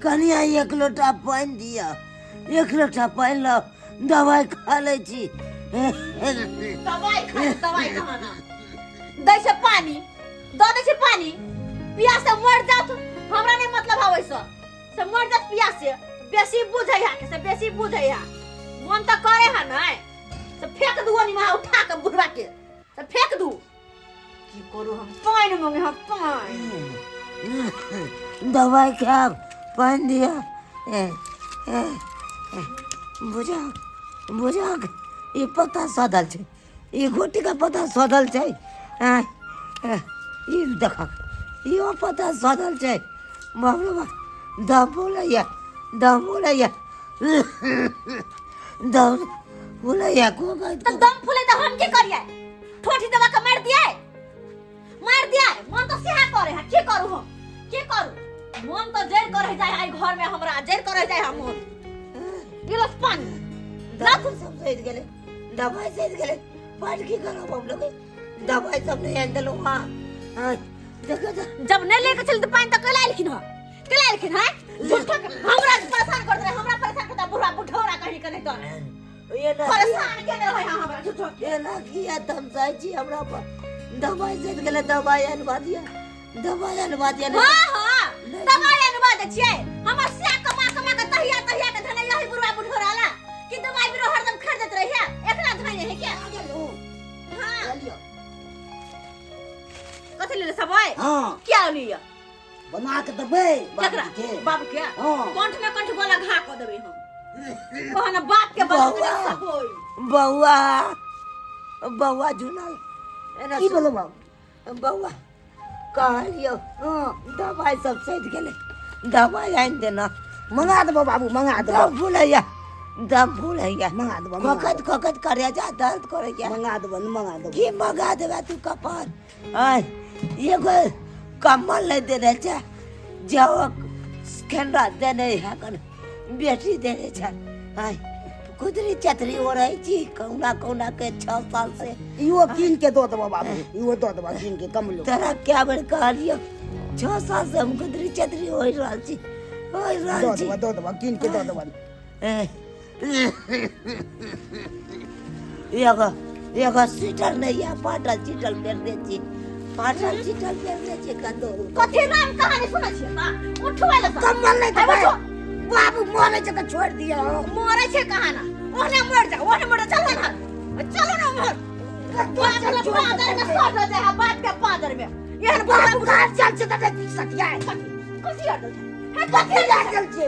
कनिया एक लोटा पानी दिया, एक लोटा पानी लो, दवाई खा ले छी। दवाई कहाँ ना दै से पानी दो दे से पानी प्यास से मर जा तू हमरा नहीं मतलब आवे से मर जा प्यास से बेसी बुझै है के से बेसी बुझै है मन त करे है ना से फेंक दू ओनी में उठा के बुढ़वा के से फेंक दू की करू हम पानी मांगे हम पानी दवाई खा पानी दिया बुझा बुझा ये पता सदल छे ये घोटी का पता सदल छे ये देखा ये पता सदल छे बाबा दम बोलैया दम बोलैया को तो दम फूले तो हम के करिए ठोठी दवा के मार दिए मन तो सेहा करे है की करू हम की करू मन तो जर करे जाय है घर में हमरा जर करे जाय हम गिलास पानी डॉक्टर सब सहित गेले दवाई सहित गेले पाठ की करो हम लोग दवाई सब नहीं आंदलो हां देखो जब नहीं लेके चल तो पानी तो कला लिखिन है झूठा हमरा परेशान कर दे हमरा परेशान करता बुढ़ा बुढ़ौरा कहीं के नहीं तो ये ना परेशान के नहीं है हमरा झूठो ये ना किया तुम साची हमरा पर दवाई सहित गेले दवाई अनवा दिया हां दवाई अनवा दे छिए हमर से कमा के तहिया के धने यही बुढ़ा बुढ़ौरा ला कि दवाई बिरो हरदम खरीदत रही है एकला धने है क्या हां कथि ले सबय हां क्या लिया बना के दबे बाप के कंठ में कंठ गोला घा को देबे हम कहना बाप के बना बउआ झुला की बोलो बउआ कहलियो दवाई सब सहित गेले दवाई आइन देना मंगा दो बाबू मंगा दो दम फूलैया मंगा दो खकत करे जा दर्द करे जा मंगा दो की मंगा देबा तू कपार आय एगो कम्बल ले दे रहे छे जाओ खेंडा देने है कन बेटी दे रहे छे आय कुदरी चतरी हो रही छी कौना के 6 साल से इहो कीन के दो दो बाबू इहो दो दो कीन के कम लो तेरा क्या बेर कहलियो 6 साल से हम कुदरी चतरी होई रहल छी दो दो कीन के दो दो एगो स्वेटर नहीं है पाटल चिटल पेर दे छी कदो कथि नाम कहानी सुनै छी मां उठवाले कम्बल नहीं दे बाबू मोरे जगह छोड़ दिया मोरे छे कहाना ओने मर चलो ना मर बाप के पादर में सट हो जाए बाप के पादर में एहन बाबू घर चल से तक सकिया कथि अडल है कथि लागल छे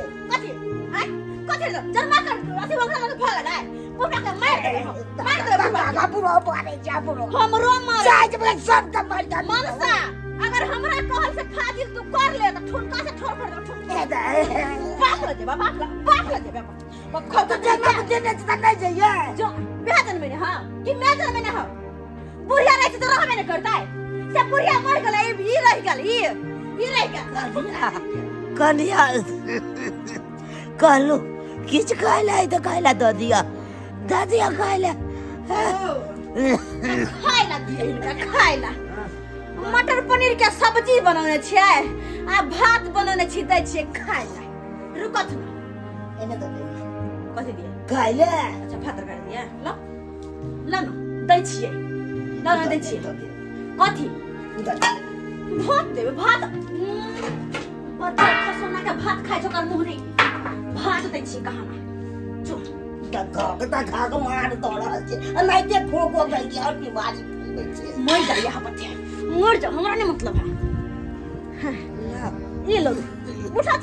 कथि जन्मा कर अथि बंगला में भाग ना पूरा के मार दे बाबू पारे जा बुरो हमरो मार चाय बले सब का मार का मनसा अगर हमरा कहल से फाजिल तू कर ले तो ठुनका से ठोर दे ठुनका बाप ले बाप तो जन्म देने से नहीं जाइए जो बेहतन में हां कि मेहतन में हां बुढ़िया रही तो रह में नहीं करता है से बुढ़िया मर गेलै ई रह गेल कनिया कहलू किछ खाइला तो खाइला दो दिया दादिया खाइला खाइला मटर पनीर के सब्जी बनौने छियै आ भात बनौने छी दै छियै खाइला रुकत ना एने दो कथि दिए खाइला अच्छा भात कर दिया ल न दै छियै न दै छियै कथि भात देबे भात बच्चा खसोना के भात खाइ छ कर मुंह नहीं भात दै छी कहां जो खा के मार दो रहल छे नहीं ते ठोको गई के और बीमारी छे मर जा यहाँ बच्चे मर जा हमरा नहीं मतलब है ये लो उठा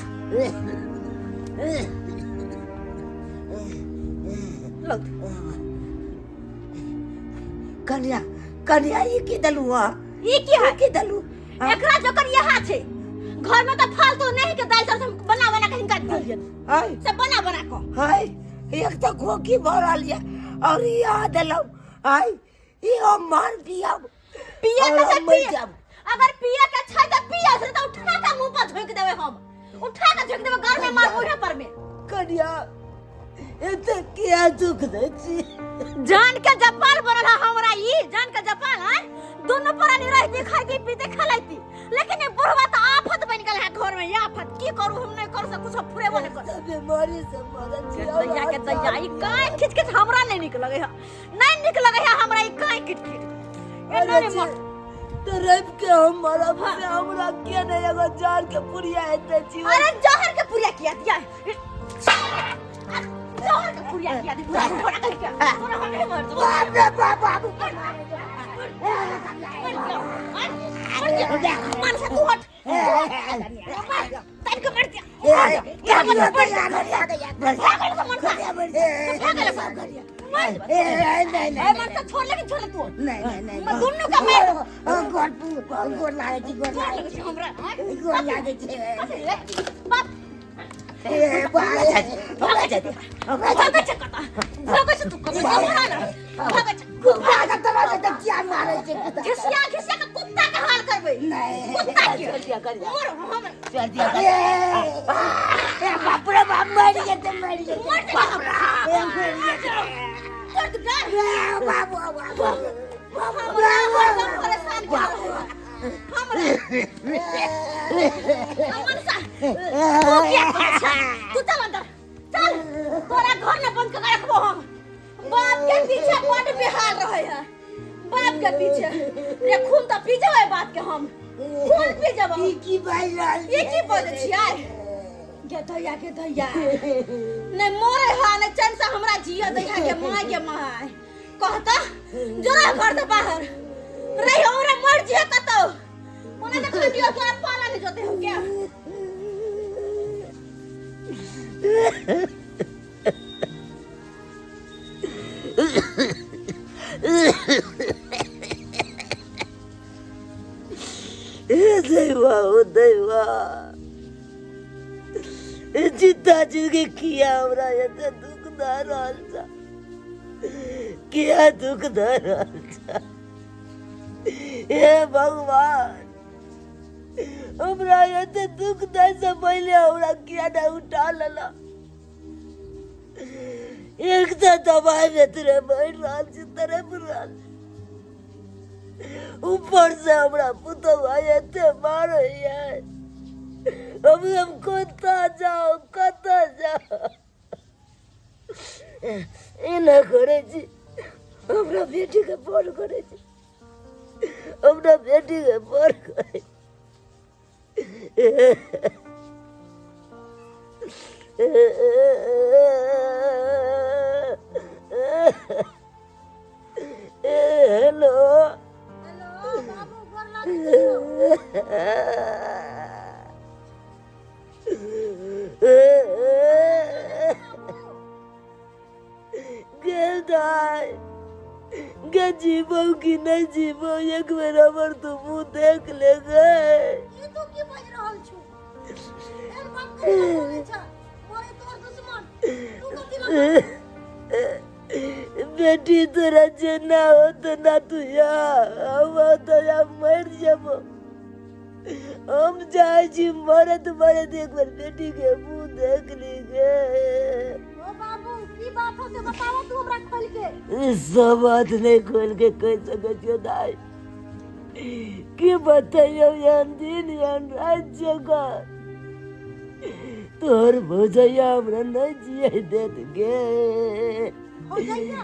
लो कनिया ये की दलू ये की है की दलू एकरा जोकर यहाँ छे घर में तो फालतू नहीं के दाल सब बना के हिनका दिए हाय सब बना को हाय एक तो खोकी भरल या और याद लो हाय ये मार पिया के से पिया अगर पिया के छै त पिया से तो उठा के मुंह पर झोंक देबे हम उठा के झोंक देबे घर में मार मुंह पर में कनिया एते किया दुख दे छी जान के जपाल बनल हमरा ई जान के जपाल है दोनों प्राणी रहती खाती पीते खलाती लेकिन ये बुढ़वा तो आफत बन गेल है घर में। ये आफत की करू हम नहीं कर सकू सब पूरे बने कर बीमारी से मरत दैया के दैया ई काहे खिच खिच हमरा नहीं निक लगे है नहीं निक लगे है हमरा ई काहे खिच खिच ए नहीं मर तो रब के हम मरब से हमरा के नहीं एगो जार के पुरिया हेते छी। अरे जहर के पुरिया किया दिया जहर के पुरिया किया दी थोड़ा कर के थोड़ा हटे मर दो बाप रे बाप बाबू मन से तू हट तन को मर दिया क्या मत पड़ जा पागल को मन से पागल को नहीं मन से छोड़ लेकिन छोड़ तू नहीं मैं दोनों का मैं गोर लागे छी हमरा गोर लागे छी बाप ए भागा जा भागा चकता भागा से तू कब भागा ना भागा भागा तो क्या मारे छी घिसिया घिसिया का कुत्ता का हाल करबे नहीं कुत्ता के चल दिया कर मोर हम चल दिया ए बाप रे बाप मर गए तो मर गए बाप रे मर गए कर दे बाबू हम परेशान क्या हम अमन सा तू चल अंदर चल तोरा घर में बंद कर रखबो हम बाप के पीछे बड़ बिहार रहे है बाप के पीछे रे खून तो पी जावे बात के हम खून पी जावे की भाई लाल ये की बोले छियै के दैया नहीं मोरे हा नहीं चैन से हमरा जिया दैया के माय कहता जोरा घर से बाहर रही हमरा मर जिया कतो ओने देख लियो तोरा पाला नहीं जोते हो क्या दैवा जितना चीज किया हमरा ये दुख ना रहल था क्या दुख ना रहल था हे भगवान हमरा ये दुख नहीं से पहले हमरा किया ना उठा लेला एक तो दवाई में तेरे बैठ रहा तेरे बुरा ऊपर से हमरा पुतवा ये मारे है हम कता जाओ एना करे छी हमरा बेटी के बड़ करे छी हमरा बेटी के बड़ करे हेलो बाबू गोर लागे गे जीवो कि नहीं जीवो एक बेर हमर तू मुंह देख ले गए ये तू की बज रहल छु ए बाप के बोले छ मोरे तोर दुश्मन तू कथि लग बेटी तोरा जेना होत ना तू या हम तो या मर जाबो हम जाए छी मरत एक बार बेटी के मुंह देख ली गे ओ बाबू की बात हो से बताओ तू हमरा खोल के सब बात नहीं खोल के कह सके छो दाई की बताइयो यान दिन यान रात जगह तोर भोजैया हमरा नहीं जिए देत गे हो जाइया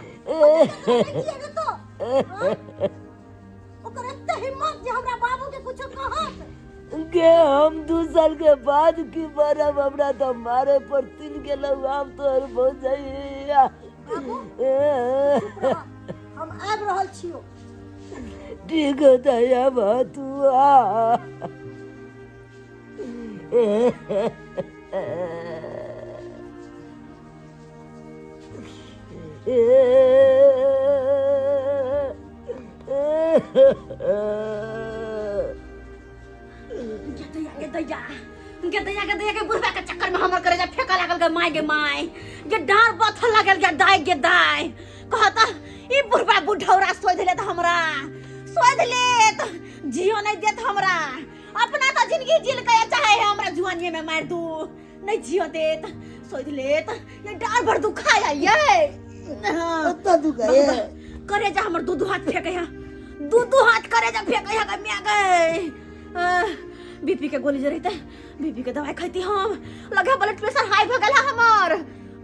तो ओकर एते हिम्मत जे हमरा बाबू के कुछ कहत के हम 2 साल के बाद की मरब हमरा तो मारे पर तिल के लोग हम तोर भोजैया हम आब रहल छियो ठीक है दया बतुआ दैया के बुढ़वा के चक्कर में हमर करे जा फेंका लागल के माय जे डार बथल लागल के दाई कहता ई बुढ़वा बुढ़ौरा सोइ देले त हमरा सोइ देले त जियो नहीं देत हमरा अपना तो जिंदगी जिल के चाहे हमरा जुआनिए में मार दू नहीं जियो देत सोइ देले त ये डार भर दुखाया ये तो दुखाया करे जा हमर दू हाथ फेंके है दू हाथ करे जा फेंके है के मिया गए बीपी के गोली जरते बीपी के दवाई खाती हम लगे ब्लड प्रेशर हाई हो गया हमर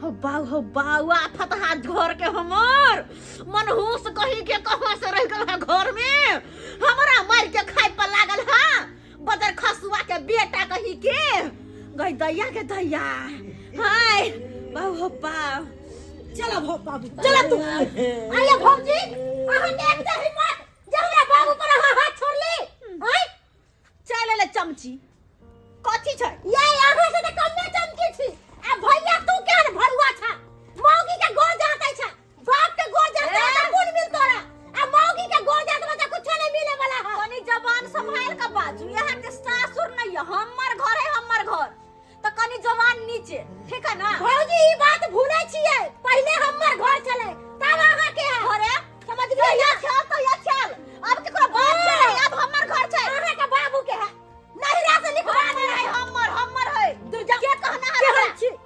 हो बाऊ आफत हाथ घर के हमर मनहूस कही के कहां से रह गल है घर में हमरा मार के खाए पर लागल है बदर खसुआ के बेटा कही के गई दैया के दैया हाय बाऊ हो बाऊ चला भो बाबू चला तू आइए भौजी अहां के एक हिम्मत जहरा बाबू पर हाथ छोड़ ली हाय चले ले चमची कथी छै ये आगे से त कम में चमकी छी आ भैया तू केहन भरुआ छा मौगी के गोर जाते छा बाप के गोर जाते त कोन मिल तोरा आ मौगी के गोर जाते त कुछ नहीं मिले वाला है कनी जवान संभाल के बाजू यहां के सासुर नहीं है हमर घर है हमर घर त कनी जवान नीचे ठीक है ना भौजी ई बात भूलै छियै पहले हमर घर चले तब आहा के घरे समझ गई या चल तो या चल अब केकरो बात नहीं अब हमर घर छै आहा के बाबू के है नहिरा से लिखवा दे है हमर है तू के कहना है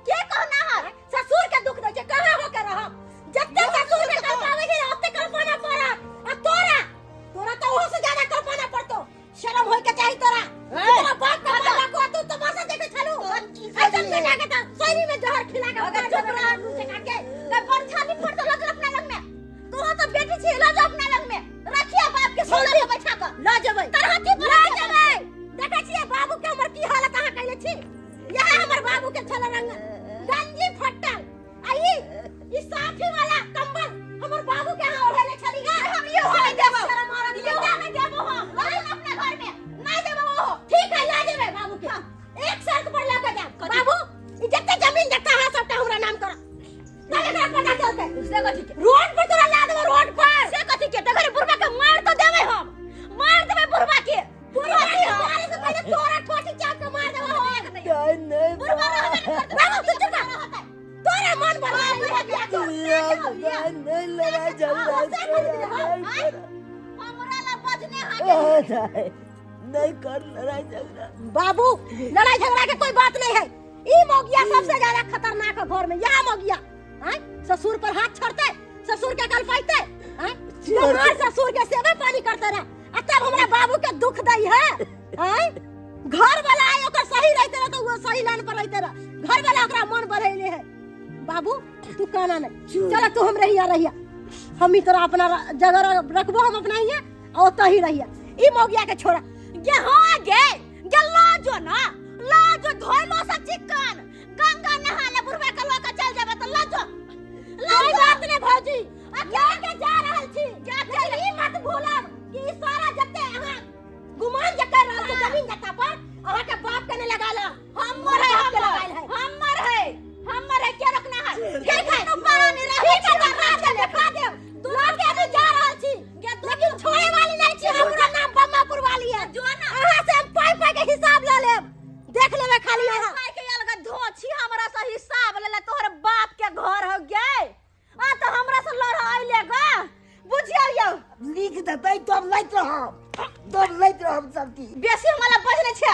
के कहना है ससुर के दुख दे छै कहां हो के रह जत्ते ससुर के कल पावे छै ओते कल पाना पड़ा आ तोरा तो ओहो से ज्यादा कल पाना पड़तो शर्म होय के चाहिए तोरा तेरा बाप का बाबा को तू तमाशा देखे छलू ऐसा बेटा के त सही में जहर खिला के अगर छोकरा से काट के परछानी पर तो लग अपना लग में तू तो बेटी छी ला जा अपना लग में रखिया बाप के सोना पे बैठा कर ला जेबै तर हाथी पर ला जेबै देखै छियै बाबू के हमर की हालत अहाँ कइले छी यह हमर बाबू के छल रंग गंजी फटल आई ई साफी वाला कंबल हमर बाबू के यहाँ ओढ़ले छली गा हम यो होय देबो यो नहीं देबो हम अपने घर में नहीं देबो वो ठीक है ला जेबै बाबू के एक शर्त पर ला के जा बाबू ई जत्ते जमीन जत्ता है सबटा हमरा नाम कर ताले का पता चलते से कथि के रोड पर तोरा ला देबो रोड पर से कथि के तगरे बुढ़वा के मार तो देबै हम मार देबै बुढ़वा के बुढ़वा के मारे से पहले तोरा ठोठी चाप के मार देबो नहीं बुढ़वा रहबे बाबू तू चुप रह तोरा मन बना नहीं लड़ा झगड़ा हमरा ला बजने हाथ नहीं कर लड़ाई झगड़ा बाबू लड़ाई झगड़ा के कोई बात नहीं है ई मोगिया सबसे ज्यादा खतरनाक है घर में यहाँ मोगिया हैं ससुर पर हाथ छोड़ते ससुर के गल पाइते हैं हमार ससुर के सेवा पानी करते रहे आ तब हमरा बाबू के दुख दई है हैं घर वाला आए ओकर सही रहते रहे तो वो सही लाइन पर रहते रहे घर वाला ओकरा मन बढ़ैले है बाबू तू कहना नहीं चल तू हम रहिया हम ही तोरा अपना जगह रखबो हम अपना ही और तो ही रहिया ई मोगिया के छोड़ा गे हां गे लाजो ना लाजो धोइलो से चिकन गंगा नहा ले बुढ़वा के लोग चल जाबे त लाजो बात ने भौजी क्या के जा रहल छी क्या के ई मत भूलब कि सारा जत्ते अहां गुमान जे कर रहल छी जमीन जत्ता पर अहां के बाप के ने लगाला हमर है के रखना है ठीक है तो पानी रह ठीक है रात देखा दे दुला के भी जा रहल छी लेकिन छोड़े वाली नहीं छी हमरा नाम बम्मापुर वाली है जो ना अहां से हम पाई के हिसाब ले लेब देख लेबे खाली अहां पाई के अलग धो छी हमरा से हिसाब ले ले तोहर बाप के घर हो गए आ तो हमरा से लड़ाई लेगा बुझियो यो लिख देबै तब लैत रहब सब की बेसी हमरा बजने छै